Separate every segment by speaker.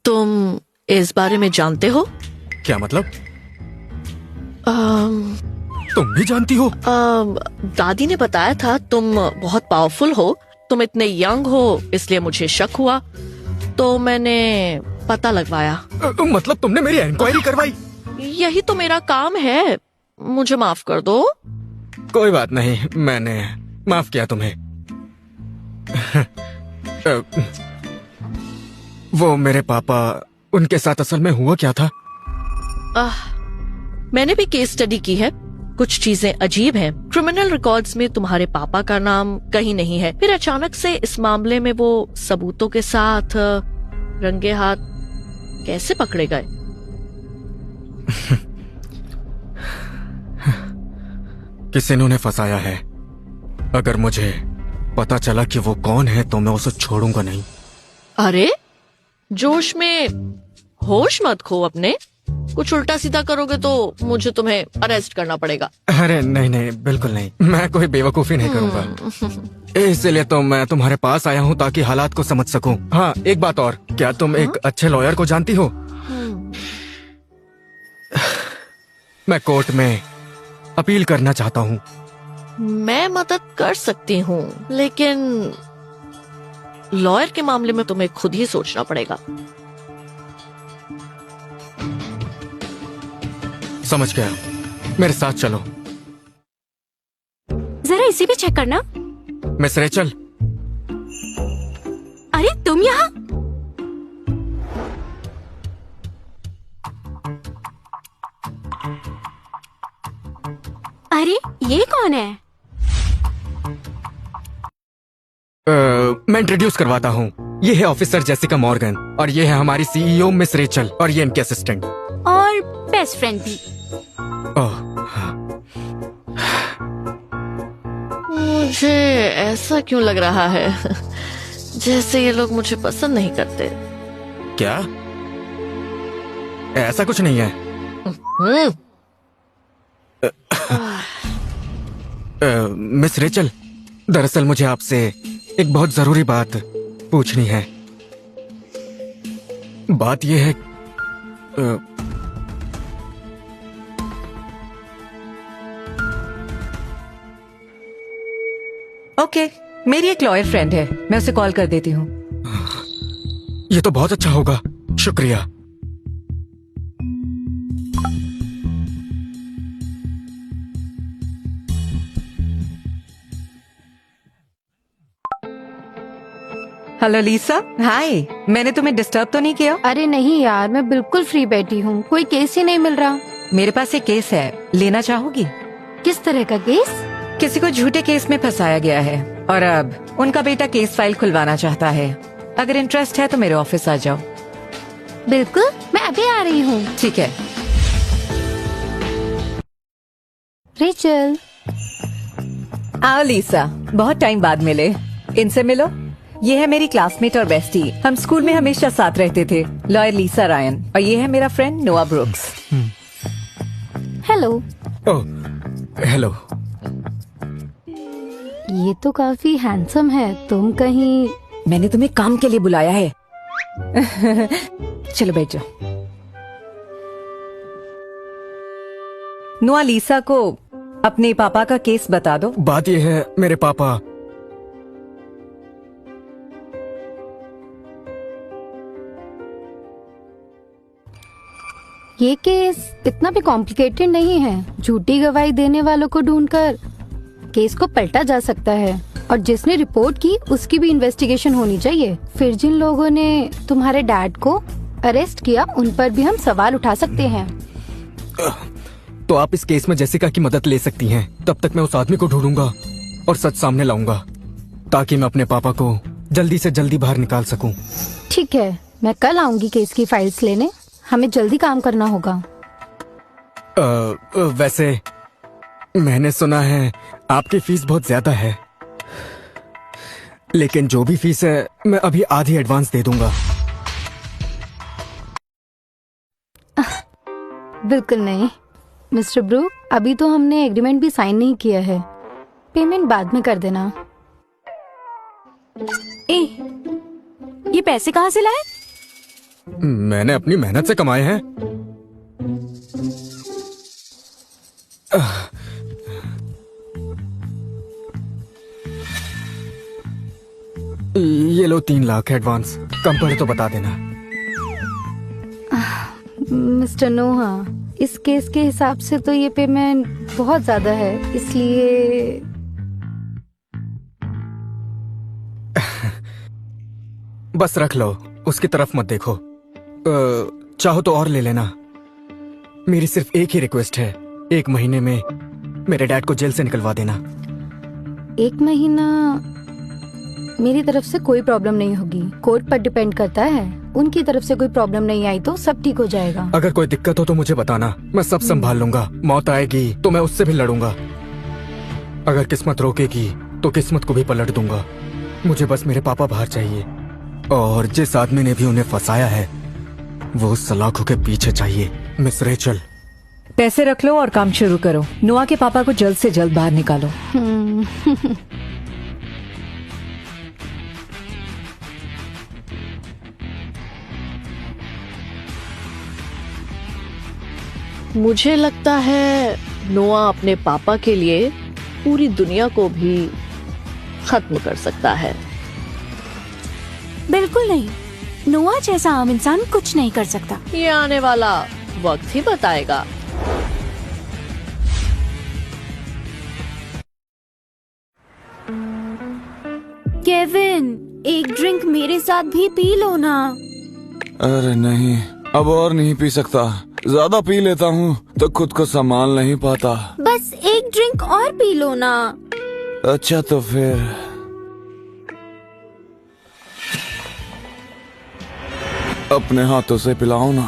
Speaker 1: तुम इस बारे में जानते हो?
Speaker 2: क्या मतलब?
Speaker 1: अम,
Speaker 2: तुम भी जानती हो?
Speaker 1: दादी ने बताया था तुम बहुत पावरफुल हो, तुम इतने यंग हो, इसलिए मुझे शक हुआ तो मैंने पता लगवाया।
Speaker 2: मतलब तुमने मेरी इंक्वायरी करवाई?
Speaker 1: यही तो मेरा काम है, मुझे माफ कर दो।
Speaker 2: कोई बात नहीं, मैंने माफ किया तुम्हें। वो मेरे पापा, उनके साथ असल में हुआ क्या था?
Speaker 1: मैंने भी केस स्टडी की है, कुछ चीजें अजीब हैं। क्रिमिनल रिकॉर्ड्स में तुम्हारे पापा का नाम कहीं नहीं है, फिर अचानक से इस मामले में वो सबूतों के साथ रंगे हाथ कैसे पकड़े गए?
Speaker 2: किसी ने उन्हें फंसाया है। अगर मुझे पता चला कि वो कौन है तो मैं उसे छोड़ूंगा नहीं।
Speaker 1: अरे जोश में होश मत खो अपने, कुछ उल्टा सीधा करोगे तो मुझे तुम्हें अरेस्ट करना पड़ेगा।
Speaker 2: अरे नहीं नहीं, बिल्कुल नहीं, मैं कोई बेवकूफी नहीं करूंगा। इसलिए तो मैं तुम्हारे पास आया हूँ ताकि हालात को समझ सकूं। हाँ, एक बात और, क्या तुम एक अच्छे लॉयर को जानती हो? मैं कोर्ट में अपील करना चाहता हूँ।
Speaker 1: मैं मदद कर सकती हूँ, लेकिन लॉयर के मामले में तुम्हें खुद ही सोचना पड़ेगा।
Speaker 2: समझ गया, मेरे साथ चलो।
Speaker 3: जरा इसे भी चेक करना।
Speaker 2: Miss Rachel.
Speaker 3: अरे तुम यहाँ? अरे ये कौन है?
Speaker 2: मैं इंट्रोड्यूस करवाता हूँ, ये है ऑफिसर जेसिका मॉर्गन और ये है हमारी सीईओ मिस रेचल और ये इनके असिस्टेंट
Speaker 3: और बेस्ट फ्रेंड भी।
Speaker 1: मुझे ऐसा क्यों लग रहा है जैसे ये लोग मुझे पसंद नहीं करते।
Speaker 2: क्या? ऐसा कुछ नहीं है। मिस रेचल, दरअसल मुझे आपसे एक बहुत जरूरी बात पूछनी है। बात यह है,
Speaker 4: ओके, मेरी एक लॉयर फ्रेंड है, मैं उसे कॉल कर देती हूँ।
Speaker 2: ये तो बहुत अच्छा होगा, शुक्रिया।
Speaker 4: हेलो लीसा, हाय। मैंने तुम्हें डिस्टर्ब तो नहीं किया?
Speaker 3: अरे नहीं यार, मैं बिल्कुल फ्री बैठी हूँ, कोई केस ही नहीं मिल रहा।
Speaker 4: मेरे पास एक केस है, लेना चाहोगी?
Speaker 3: किस तरह का केस?
Speaker 4: किसी को झूठे केस में फंसाया गया है और अब उनका बेटा केस फाइल खुलवाना चाहता है। अगर इंटरेस्ट है तो मेरे ऑफिस आ जाओ।
Speaker 3: बिल्कुल, मैं अभी आ रही हूँ।
Speaker 4: ठीक है।
Speaker 3: रेचल।
Speaker 4: आओ लीसा, बहुत टाइम बाद मिले, इनसे मिलो। ये है मेरी क्लासमेट और बेस्टी, हम स्कूल में हमेशा साथ रहते थे, लॉयर लीसा रायन। और ये है मेरा फ्रेंड नोआ ब्रुक्स।
Speaker 3: हेलो।
Speaker 2: ओह, हेलो।
Speaker 3: ये तो काफी हैंडसम है, तुम कहीं?
Speaker 4: मैंने तुम्हें काम के लिए बुलाया है। चलो बैठ जाओ। नोआ, लीसा को अपने पापा का केस बता दो।
Speaker 2: बात यह है, मेरे पापा
Speaker 3: ये केस इतना भी कॉम्प्लिकेटेड नहीं है। झूठी गवाही देने वालों को ढूंढकर केस को पलटा जा सकता है और जिसने रिपोर्ट की उसकी भी इन्वेस्टिगेशन होनी चाहिए। फिर जिन लोगों ने तुम्हारे डैड को अरेस्ट किया उन पर भी हम सवाल उठा सकते हैं।
Speaker 2: तो आप इस केस में जेसिका की मदद ले सकती हैं। तब तक मैं उस आदमी को ढूंढूंगा और सच सामने लाऊंगा ताकि मैं अपने पापा को जल्दी से जल्दी बाहर निकाल सकूं।
Speaker 3: ठीक है, मैं कल आऊंगी केस की फाइल्स लेने, हमें जल्दी काम करना होगा।
Speaker 2: वैसे मैंने सुना है आपकी फीस बहुत ज्यादा है, लेकिन जो भी फीस है मैं अभी आधी एडवांस दे दूंगा।
Speaker 3: बिल्कुल नहीं मिस्टर ब्रूक, अभी तो हमने एग्रीमेंट भी साइन नहीं किया है, पेमेंट बाद में कर देना।
Speaker 5: ए, ये पैसे कहाँ से लाए?
Speaker 2: मैंने अपनी मेहनत से कमाए हैं। ये लो 3 लाख एडवांस। कम पड़े तो बता देना।
Speaker 3: मिस्टर नोहा, इस केस के हिसाब से तो ये पेमेंट बहुत ज्यादा है, इसलिए
Speaker 2: बस रख लो, उसकी तरफ मत देखो। चाहो तो और ले लेना। मेरी सिर्फ एक ही रिक्वेस्ट है, 1 महीने में मेरे डैड को जेल से निकलवा देना।
Speaker 3: 1 महीना मेरी तरफ से कोई प्रॉब्लम नहीं होगी, कोर्ट पर डिपेंड करता है। उनकी तरफ से कोई प्रॉब्लम नहीं आई तो सब ठीक हो जाएगा।
Speaker 2: अगर कोई दिक्कत हो तो मुझे बताना, मैं सब संभाल लूंगा। मौत आएगी तो मैं उससे भी लड़ूंगा। अगर किस्मत रोकेगी तो किस्मत को भी पलट दूंगा। मुझे बस मेरे पापा बाहर चाहिए, और जिस आदमी ने भी उन्हें फंसाया है वो सलाखों के पीछे चाहिए। मिस रेचल,
Speaker 4: पैसे रख लो और काम शुरू करो। नोआ के पापा को जल्द से जल्द बाहर निकालो।
Speaker 1: मुझे लगता है नोआ अपने पापा के लिए पूरी दुनिया को भी खत्म कर सकता है।
Speaker 5: बिल्कुल नहीं, नोआ जैसा आम इंसान कुछ नहीं कर सकता।
Speaker 1: ये आने वाला वक्त ही बताएगा।
Speaker 5: केविन, एक ड्रिंक मेरे साथ भी पी लो ना।
Speaker 6: अरे नहीं, अब और नहीं पी सकता। ज्यादा पी लेता हूँ तो खुद को संभाल नहीं पाता।
Speaker 5: बस एक ड्रिंक और पी लो ना।
Speaker 6: अच्छा तो फिर अपने हाथों से पिलाओ ना।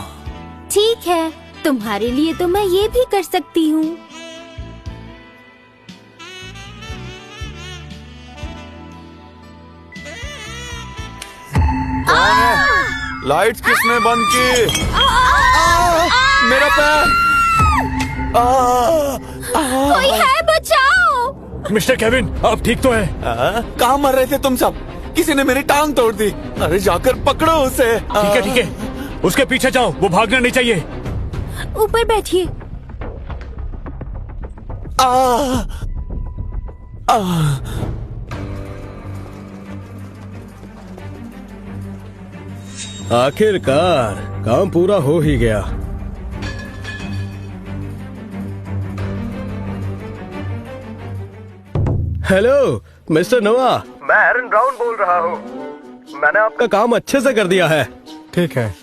Speaker 5: ठीक है, तुम्हारे लिए तो मैं ये भी कर सकती हूँ।
Speaker 6: लाइट्स किसने बंद की? मेरा पैर!
Speaker 5: कोई है, बचाओ!
Speaker 2: मिस्टर केविन, आप ठीक तो हैं?
Speaker 6: कहाँ मर रहे थे तुम सब? किसी ने मेरी टांग तोड़ दी। अरे जाकर पकड़ो उसे।
Speaker 7: ठीक है, उसके पीछे जाओ, वो भागना नहीं चाहिए।
Speaker 5: ऊपर बैठिए।
Speaker 7: आखिरकार काम पूरा हो ही गया। हेलो मिस्टर नोआ,
Speaker 2: मैं एरन ब्राउन बोल रहा हूँ। मैंने
Speaker 7: आपका काम अच्छे से कर दिया है।
Speaker 2: ठीक है,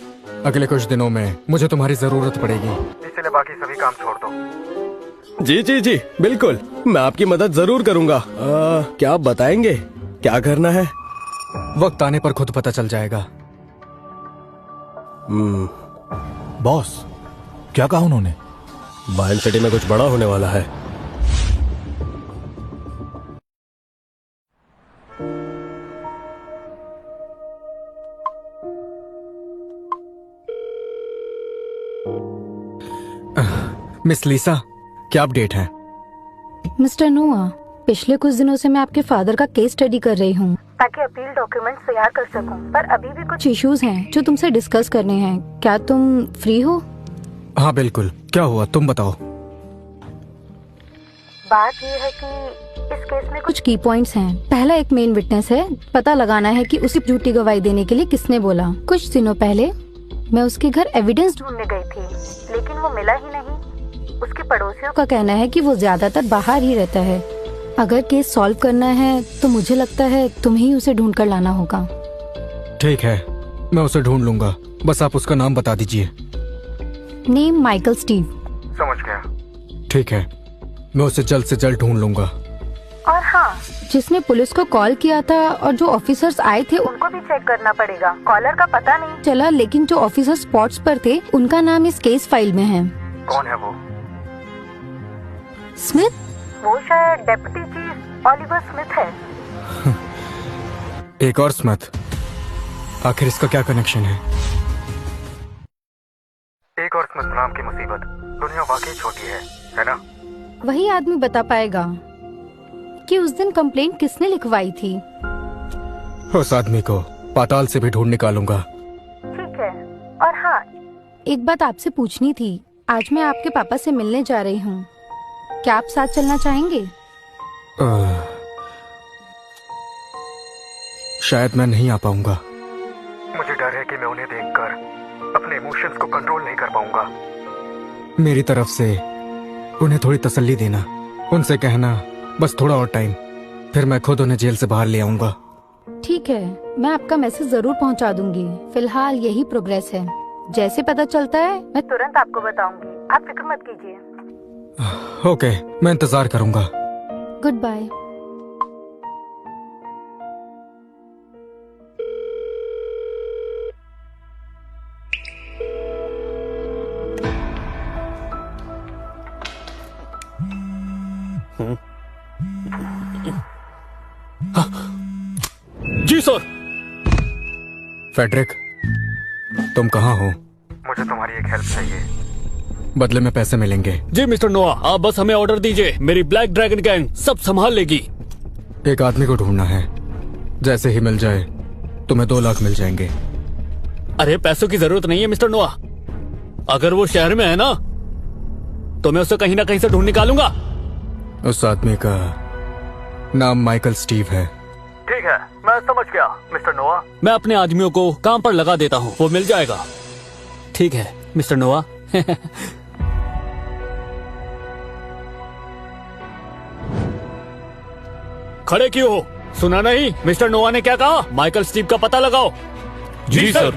Speaker 2: अगले कुछ दिनों में मुझे तुम्हारी जरूरत पड़ेगी, इसलिए बाकी सभी काम छोड़ दो।
Speaker 7: जी बिल्कुल, मैं आपकी मदद जरूर करूंगा। क्या आप बताएंगे क्या करना है?
Speaker 2: वक्त आने पर खुद पता चल जाएगा।
Speaker 8: बॉस, क्या कहा उन्होंने?
Speaker 7: बायन सिटी में कुछ बड़ा होने वाला है।
Speaker 2: मिस लीसा, क्या अपडेट है?
Speaker 3: मिस्टर नोआ, पिछले कुछ दिनों से मैं आपके फादर का केस स्टडी कर रही हूँ ताकि अपील डॉक्यूमेंट्स तैयार कर सकूं, पर अभी भी कुछ इश्यूज हैं जो तुमसे डिस्कस करने हैं। क्या तुम फ्री हो?
Speaker 2: हाँ बिल्कुल, क्या हुआ तुम बताओ।
Speaker 3: बात ये है कि इस केस में कुछ की पॉइंट्स हैं। पहला, एक मेन विटनेस है, पता लगाना है कि उसे झूठी गवाही देने के लिए किसने बोला। कुछ दिनों पहले मैं उसके घर एविडेंस ढूंढने गई थी, लेकिन वो मिला ही नहीं। उसके पड़ोसियों का कहना है कि वो ज्यादातर बाहर ही रहता है। अगर केस सॉल्व करना है तो मुझे लगता है तुम्हें ही उसे ढूंढ कर लाना होगा।
Speaker 2: ठीक है, मैं उसे ढूंढ लूंगा, बस आप उसका नाम बता दीजिए।
Speaker 3: Name Michael Steve.
Speaker 2: समझ गया। ठीक है, मैं उसे जल्द से जल्द ढूंढ लूंगा।
Speaker 3: और हाँ, जिसने पुलिस को कॉल किया था और जो ऑफिसर्स आए थे उनको भी चेक करना पड़ेगा। कॉलर का पता नहीं चला, लेकिन जो ऑफिसर स्पॉट्स पर थे उनका नाम इस केस फाइल में है।
Speaker 2: कौन है वो?
Speaker 3: स्मिथ? वो शायद डेप्यूटी चीफ ओलिवर स्मिथ है।
Speaker 2: एक और स्मिथ? आखिर इसका क्या कनेक्शन है? एक और स्मिथ नाम की मुसीबत। दुनिया वाकई छोटी है ना?
Speaker 3: वही आदमी बता पाएगा कि उस दिन कंप्लेंट किसने लिखवाई थी।
Speaker 2: उस आदमी को पाताल से भी ढूंढ निकालूंगा।
Speaker 3: ठीक है, और हाँ, एक बात आपसे पूछनी थी। आज मैं आपके पापा से मिलने जा रही हूँ, क्या आप साथ चलना चाहेंगे?
Speaker 2: शायद मैं नहीं आ पाऊंगा। मुझे डर है कि मैं उन्हें देखकर अपने इमोशंस को कंट्रोल नहीं कर पाऊंगा। मेरी तरफ से उन्हें थोड़ी तसल्ली देना, उनसे कहना बस थोड़ा और टाइम, फिर मैं खुद उन्हें जेल से बाहर ले आऊंगा।
Speaker 3: ठीक है, मैं आपका मैसेज जरूर पहुंचा दूंगी। फिलहाल यही प्रोग्रेस है, जैसे पता चलता है मैं तुरंत आपको बताऊंगी, आप फिक्र मत कीजिए।
Speaker 2: ओके, मैं इंतजार करूंगा।
Speaker 3: Good bye.
Speaker 7: जी सर।
Speaker 2: फेडरिक, तुम कहाँ हो? मुझे तुम्हारी एक हेल्प चाहिए, बदले में पैसे मिलेंगे।
Speaker 7: जी मिस्टर नोआ, आप बस हमें ऑर्डर दीजिए, मेरी ब्लैक ड्रैगन गैंग सब संभाल लेगी।
Speaker 2: एक आदमी को ढूंढना है, जैसे ही मिल जाए तुम्हें 2 लाख मिल जाएंगे।
Speaker 7: अरे पैसों की जरूरत नहीं है मिस्टर नोआ, अगर वो शहर में है ना तो मैं उसे कहीं ना कहीं से ढूंढ निकालूंगा।
Speaker 2: उस आदमी का नाम माइकल स्टीव है।
Speaker 7: ठीक है, मैं समझ गया मिस्टर नोआ। मैं अपने आदमियों को काम पर लगा देता हूँ, वो मिल जाएगा। ठीक है मिस्टर नोआ। खड़े क्यों हो? सुना नहीं मिस्टर नोआ ने क्या कहा? माइकल स्टीव का पता लगाओ।
Speaker 8: जी सर।